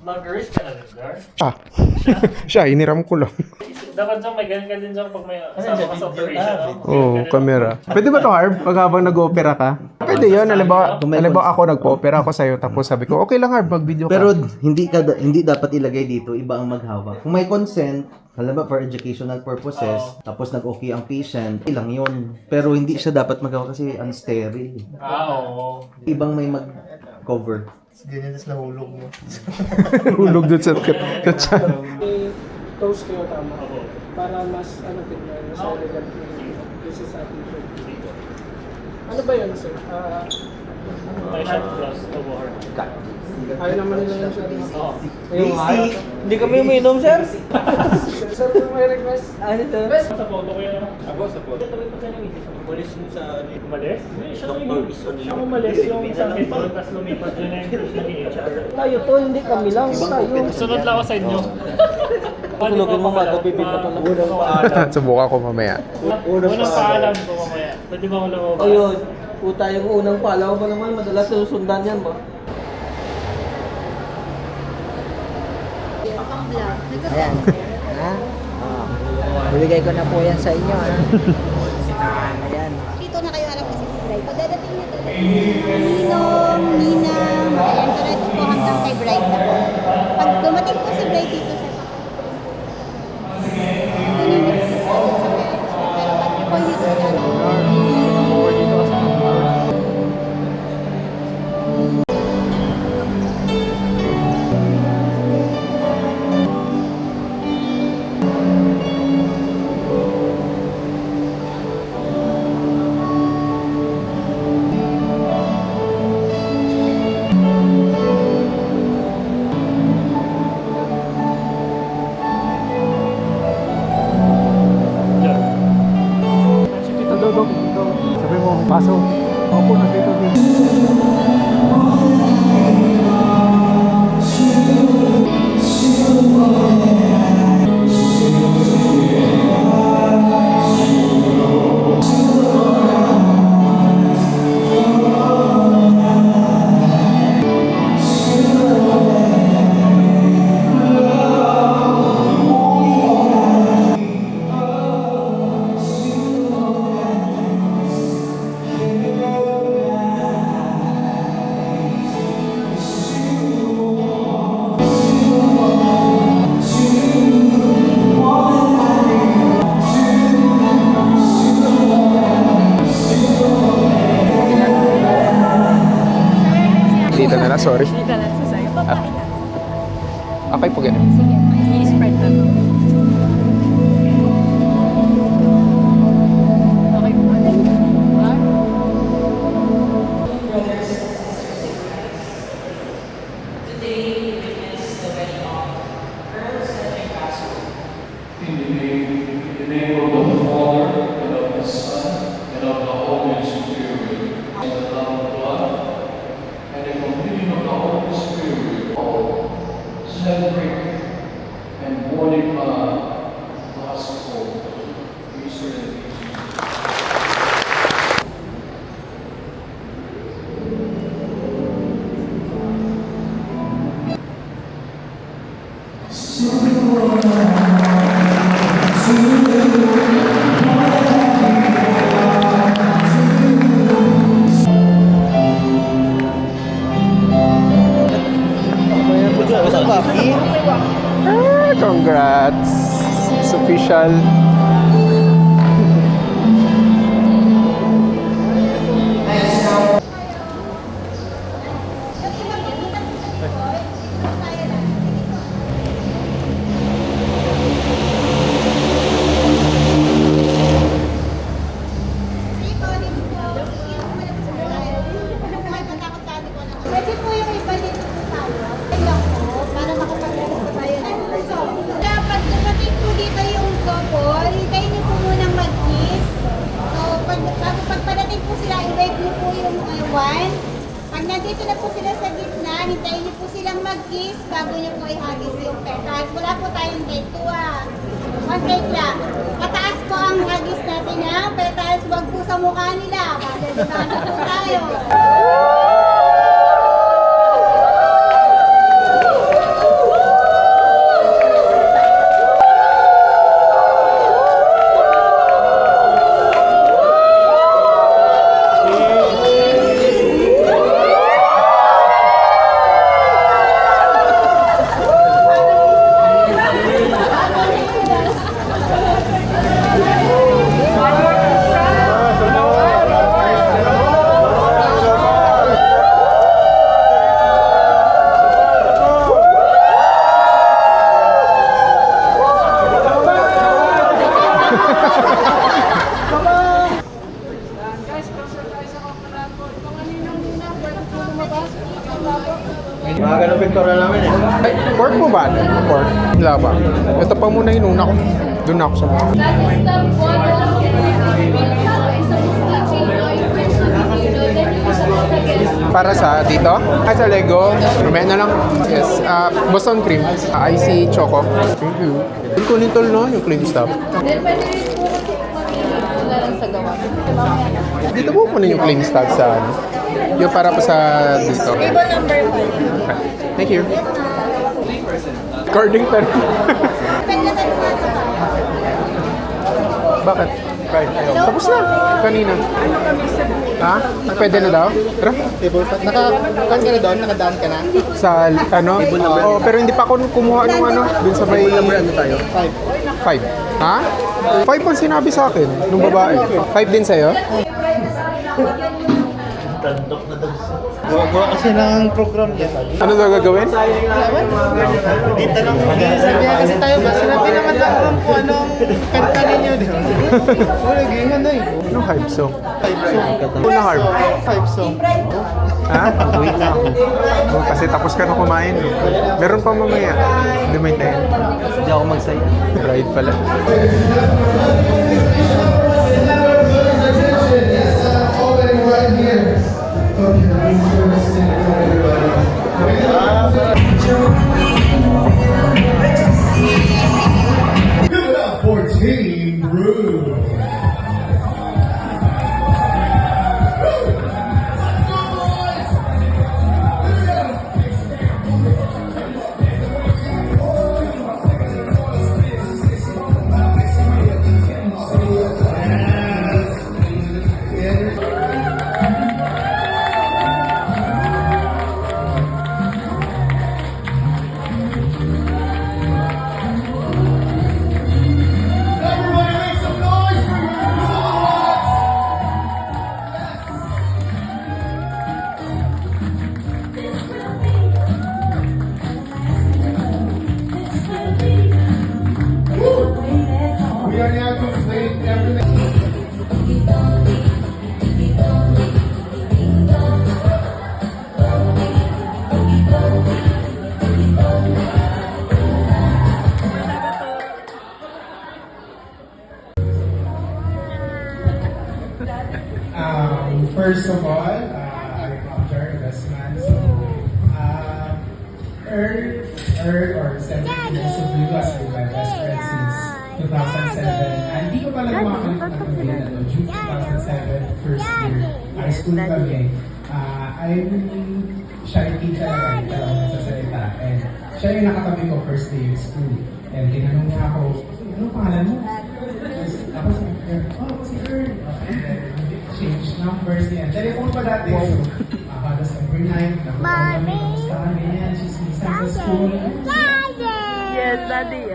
Mag-risk ka na rin, Dar? Siya, hiniram ko lang. Dapat dyan, may ganyan ka din dyan pag may kasama ka sa operation. Oo, camera. Pwede ba to, Harv? Pag habang nag-opera ka? Pwede yun. Halimbawa ako nagpo-opera ako sa'yo, tapos sabi ko, okay lang, Harv, mag-video ka. Pero hindi dapat ilagay dito, iba ang maghawak. Kung may consent, halimbawa for educational purposes, tapos nag-okay ang patient, ilang yun. Pero hindi siya dapat maghawak kasi unsterile. Oo. Ibang may mag-cover. Ganyan, tapos nahulog mo. Hulog dun sa chat. Toast kayo tama para mas tignan mas elegant yung sa ating ano ba yun, sir? May shot plus, overheard. Ayaw naman nila yung shot. Hindi kami uminom, sir. Sir, kung may request. Ano, sir? Sa photo ko yun. Ako, sa po. Umalis mo sa... Umalis? Hindi, siya umalis yung isang ito, tapos lumipat yun na yung naging HR. Tayo to, hindi kami lang. Tayo. Sunod lang ako sa inyo. Tulogin mo mga kapipin na to na unang paalam. Subukan ko mamaya. Unang paalam ko mamaya. Pwede ba ako lumabas? Ayun. Puta yung unang paalam ko naman. Madalas susundan yan ba? Ayan. Ha? Bibigay ko na po yan sa inyo. Ayan. Dito na kayo harap kasi si Bride. Pagdadating niya dito, Ninang, ayan, diretso po hanggang kay Bride na po. Pag dumating po si Bride dito sa kunin niyo po sa parents ko. Pero pag before niyo po Sabi mo, pasok. Opo, nandito din. Dito na lang, sorry. Dito lang sa sa'yo. Okay po ganun. Sige, i-spread na to. Okay po. Congrats! It's official. Pwede po yung iba dito po tayo. Tingnan po, para makapag-release po tayo ng so, dapat dumating po dito yung couple, hintayin niyo po munang mag-kiss. So, pagpadating po sila, i-wave niyo po yung one. Pag nandito na po sila sa gitna, hintayin niyo po silang mag-kiss bago niyo po ihagis yung petals. Wala po tayong date 2 One cake lang. Mataas po ang hagis natin ng petals, wag po sa mukha nila. Madalitaan na po tayo. tutorial namin eh. Ay, pork mo ba? Pork? Wala ba? Ito pa muna inuna ko. Doon ako sa mga. Para sa dito? Sa Lego? Mamaya na lang. Yes. Boston cream. Icy choco. Thank you. Kunin tol no? Yung cream stuff. Then, pwede rin po kasi na lang sa gawa. Dito mo kunin yung clean stuff sa ano. Yung para pa sa dito. Table number 1. Thank you. Carding pen. Bakit? Tapos na. Kanina. Ha? Pwede na daw? Tara. Naka-kan ka na doon? Nakadaan ka na? Sa ano? Oo, pero hindi pa ako kumuha ng ano. Dun sa may... Ano tayo? 5. Ha? 5 ang sinabi sa akin, nung babae. 5 din sa'yo? Gawa kasi ng program dyan. Ano daw gagawin? Dito lang. Sabi kasi tayo ba? Sinabi naman na alam ko anong kanta ninyo. Wala, ganyan na eh. Anong hype song? 5 song. Ano harp? 5 song. Ha? Wait na ako. Oh, kasi tapos ka na kumain. Meron pa mamaya. Hindi may tayo. Hindi ako magsaya. Ride pala. Give it up for Team Brew. Everybody make some noise for We are now complete everything. First of all, I come to our investment. So, or 7 years of you as my best friend since 2007. Hindi ko pala makakalimutan ng din ano, June 2007, first year, high school kami. I'm shy teacher talaga, hindi talaga nagsasalita. And siya yung nakatabi ko first day of school. And tinanong niya ako, anong pangalan mo? Ako si Earl. Oh, si Earl. And then, change numbers yan. Telephone pa dati. So, halos every night, nakuha kami, kamusta kami yan, chismisan sa school. Yes, daddy.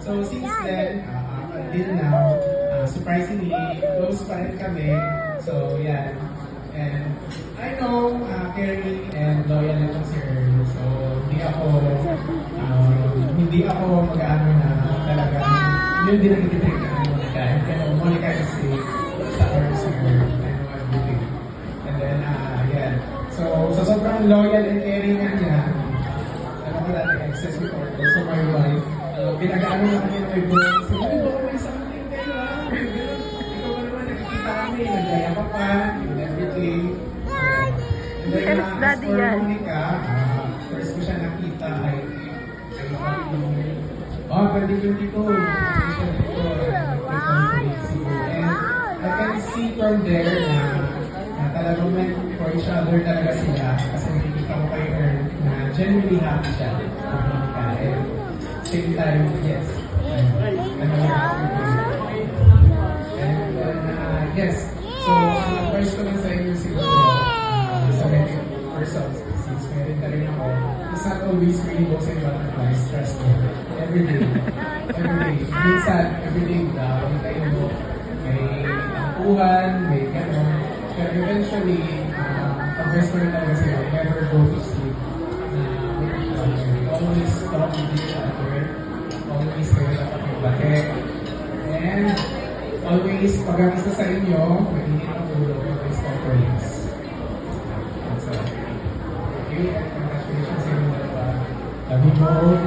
So, since then, until now, surprisingly, close pa rin kami. So, yan. And I know, caring and loyal na si Earl. So, hindi ako mag-ano na talaga. Yun din ang ititrip ka ng Monica. Pero Monica kasi sa Earl, si Earl. I know everything. And then, yan. So, sa sobrang loyal and caring niya, ano ko dati, excess with Orto. So, my wife, pinag-ano na kami ng ibon. So, baka may something kayo, ikaw ba naman nakikita kami, nagaya ka pa, and everything. And then, as for Monica, first ko siya nakita ay pwede yung dito. And I can see from there na talagang meant for each other talaga sila kasi nakikita ko kay Earl na genuinely happy siya. And same time, yes. And yes. So, ang advice ko lang sa inyo siguro sa many persons, since meron na rin ako, it's not always rainbows and butterflies, trust me. Every day. Minsan, every day down, kayo mo, may tampuhan, may gano'n. Pero eventually, advice ko rin talaga sa'yo, never go to sleep. Always talk with each other. Always kayo dapat magbate. And always, pag ang isa sa inyo, magiging ang ulo, always talk for this. That's all. Okay, and congratulations. Oo.